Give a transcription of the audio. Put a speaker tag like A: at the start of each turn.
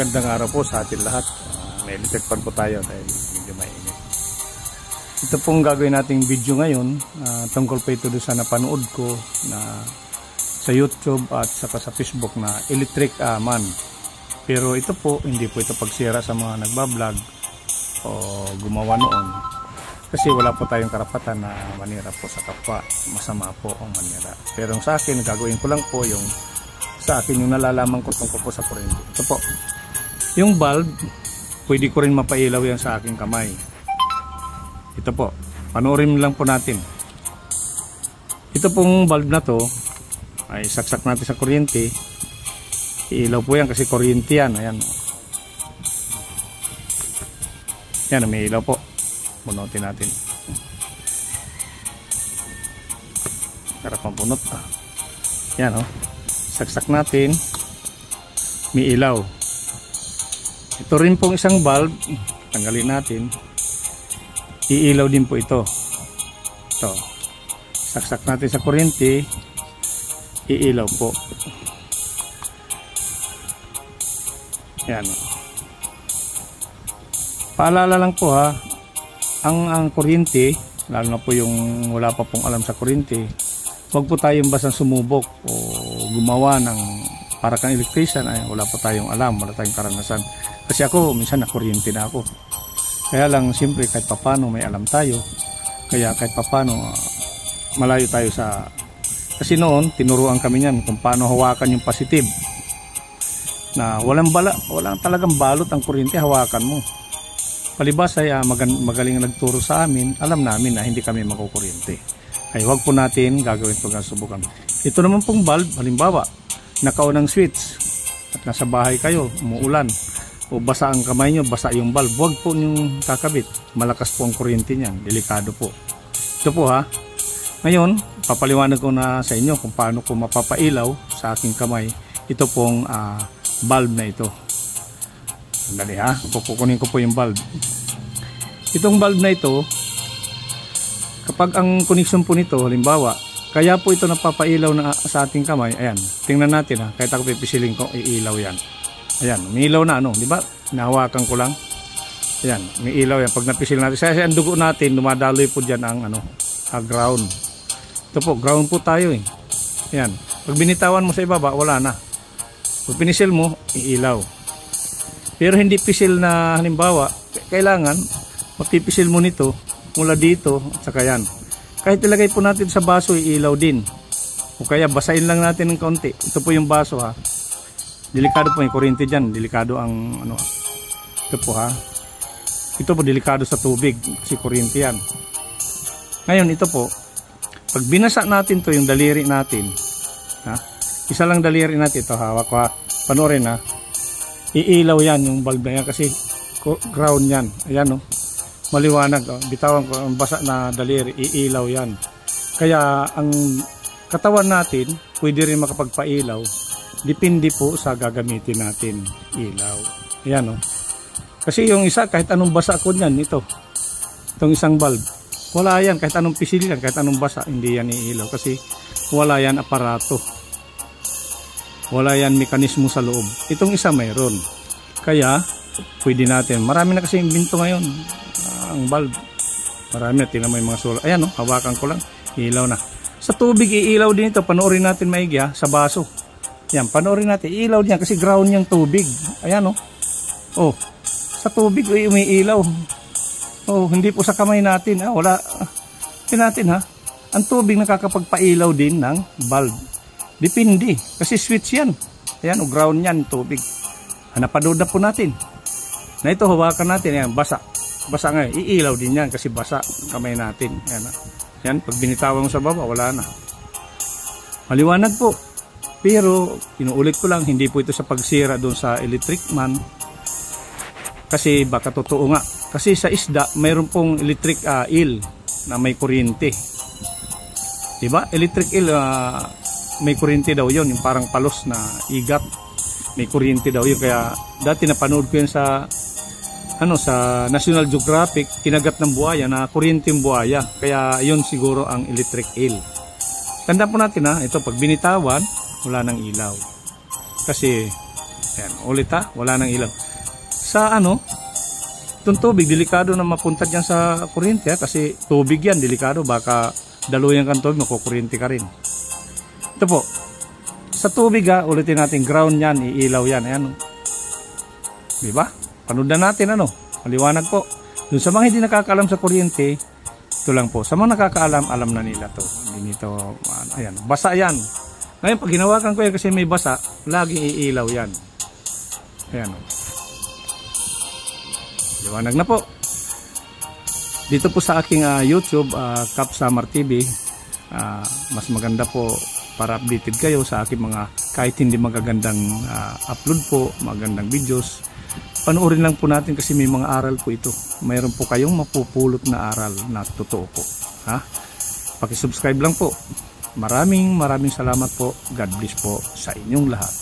A: Magandang araw po sa atin lahat. May electric fan po tayo dahil medyo mainit. Ito pong gagawin nating video ngayon. Tungkol pa ito doon sa napanood ko na sa YouTube at saka sa Facebook na electric man. Pero ito po, hindi po ito pagsira sa mga nagbablog o gumawa noon. Kasi wala po tayong karapatan na manira po sa kapwa. Masama po ang manira. Pero sa akin, gagawin ko lang po yung sa akin yung nalalaman ko tungkol po sa kuryente. Ito po. Yung bulb, pwede ko rin mapailaw yan sa aking kamay. Ito po. Panoorin lang po natin. Ito pong bulb na to ay saksak natin sa kuryente. Iilaw po yan kasi kuryente yan. Ayan. Yan, may ilaw po. Bunutin natin. Harap ang bunot. Yan, oh. Saksak natin. May ilaw. Ito rin pong isang bulb. Tanggalin natin. Iilaw din po ito. Ito. Saksak natin sa kuryente. Iilaw po. Yan. Paalala lang po ha. Ang kuryente, lalo na po yung wala pa pong alam sa kuryente, huwag po tayong basang sumubok o gumawa ng para kang electrician. Ay, wala pa tayong alam, wala tayong karanasan. Kasi ako, minsan nakuryente na ako. Kaya lang, siyempre, kahit papano may alam tayo. Kaya kahit papano, malayo tayo sa... Kasi noon, tinuruan kami niyan kung paano hawakan yung positive. Na walang talagang balot ang kuryente, hawakan mo. Palibas ay magaling nagturo sa amin, alam namin na hindi kami makukuryente. Ay huwag po natin gagawin ito ng subukan. Ito naman pong bulb, halimbawa, nakaunang switch at nasa bahay kayo, umuulan o basa ang kamay nyo, basa yung bulb, huwag po nyong kakabit. Malakas po ang kuryente niyan, delikado po. Ito po ha. Ngayon, papaliwanag ko na sa inyo kung paano ko mapapailaw sa aking kamay ito pong bulb na ito. Dali ha, kukunin ko po yung bulb. Itong bulb na ito, kapag ang connection po nito, halimbawa, kaya po ito napapailaw na sa ating kamay. Ayan, tingnan natin ha, kahit ako pipisilin ko, iilaw yan. Ayan, may ilaw na ano, di ba? Nahawakan ko lang. Ayan, may ilaw yan. Pag napisil natin, kasi ang dugo natin, dumadaloy po dyan ang ground. Ito po, ground po tayo eh. Ayan, pag binitawan mo sa ibaba, wala na. Pag pinisil mo, iilaw. Pero hindi pisil na halimbawa, kailangan mapipisil mo nito mula dito at saka yan. Kahit ilagay po natin sa baso, iilaw din. O kaya basahin lang natin ng kaunti. Ito po yung baso ha. Delikado po yung kuryente dyan. Delikado ang ito po ha. Ito po delikado sa tubig kasi kuryente yan. Ngayon ito po, pag binasa natin to yung daliri natin, ha? Isa lang daliri natin ito, hawak ko ha. Panoorin ha. Iilaw yan yung bulb na yan kasi ground yan. Ayan o. Maliwanag. Bitawan ko ang basa na daliri. Iilaw yan. Kaya ang katawan natin pwede rin makapagpailaw. Depende po sa gagamitin natin ilaw. Ayan o. Kasi yung isa kahit anong basa ko yan. Itong isang bulb. Wala yan. Kahit anong pisil yan. Kahit anong basa. Hindi yan iilaw. Kasi wala yan aparato. Wala yan mekanismo sa loob. Itong isa mayroon. Kaya, pwede natin. Marami na kasi imbento ngayon. Ang bulb. Marami na. Tingnan mo yung mga solar. Ayan o, hawakan ko lang. Ilaw na. Sa tubig, iilaw din ito. Panoorin natin maigi ha, sa baso. Yan, panoorin natin. Iilaw din yan kasi ground yung tubig. Ayan o. Oh, sa tubig, umiilaw. Oh, hindi po sa kamay natin. Wala. Tingnan natin ha. Ang tubig nakakapagpailaw din ng bulb. Depende. Kasi switch yan. Ayan, o ground yan, tubig. Napanood na po natin. Na ito, hawakan natin. Ayan, basa. Basa nga. Iilaw din yan kasi basa kamay natin. Ayan, ayan, pag binitawan mo sa baba, wala na. Maliwanag po. Pero, inuulit ko lang, hindi po ito sa pagsira doon sa electric man. Kasi baka totoo nga. Kasi sa isda, mayroon pong electric eel na may kuryente. Diba? Electric eel, may kuryente daw yun, yung parang palos na igat, may kuryente daw yun. Kaya dati napanood ko yun sa sa National Geographic, kinagat ng buhaya na kuryente yung buhaya. Kaya yun siguro ang electric eel. Tanda po natin ha, ito pag binitawan, wala nang ilaw. Kasi Ayan, ulit ha, wala nang ilaw. Sa ano, itong tubig, delikado na mapunta dyan sa kuryente ha, kasi tubig yan, delikado, baka daluyan kang tubig, makukuryente ka rin. Ito po, sa tubig ha, ulitin natin, ground yan, iilaw yan, ayan. Diba? Panood na natin, ano, maliwanag po. Dun sa mga hindi nakakaalam sa kuryente, ito lang po. Sa mga nakakaalam, alam na nila to. Hindi nito, ayan, basa yan. Ngayon, pag hinawakan ko yan kasi may basa, laging iilaw yan. Ayan. Liwanag na po. Dito po sa aking YouTube, Cap Summer TV, mas maganda po para updated kayo sa aking mga kahit hindi magagandang upload po, magandang videos. Panoorin lang po natin kasi may mga aral po ito. Mayroon po kayong mapupulot na aral na totoo po. Ha? Paki-subscribe lang po. Maraming salamat po. God bless po sa inyong lahat.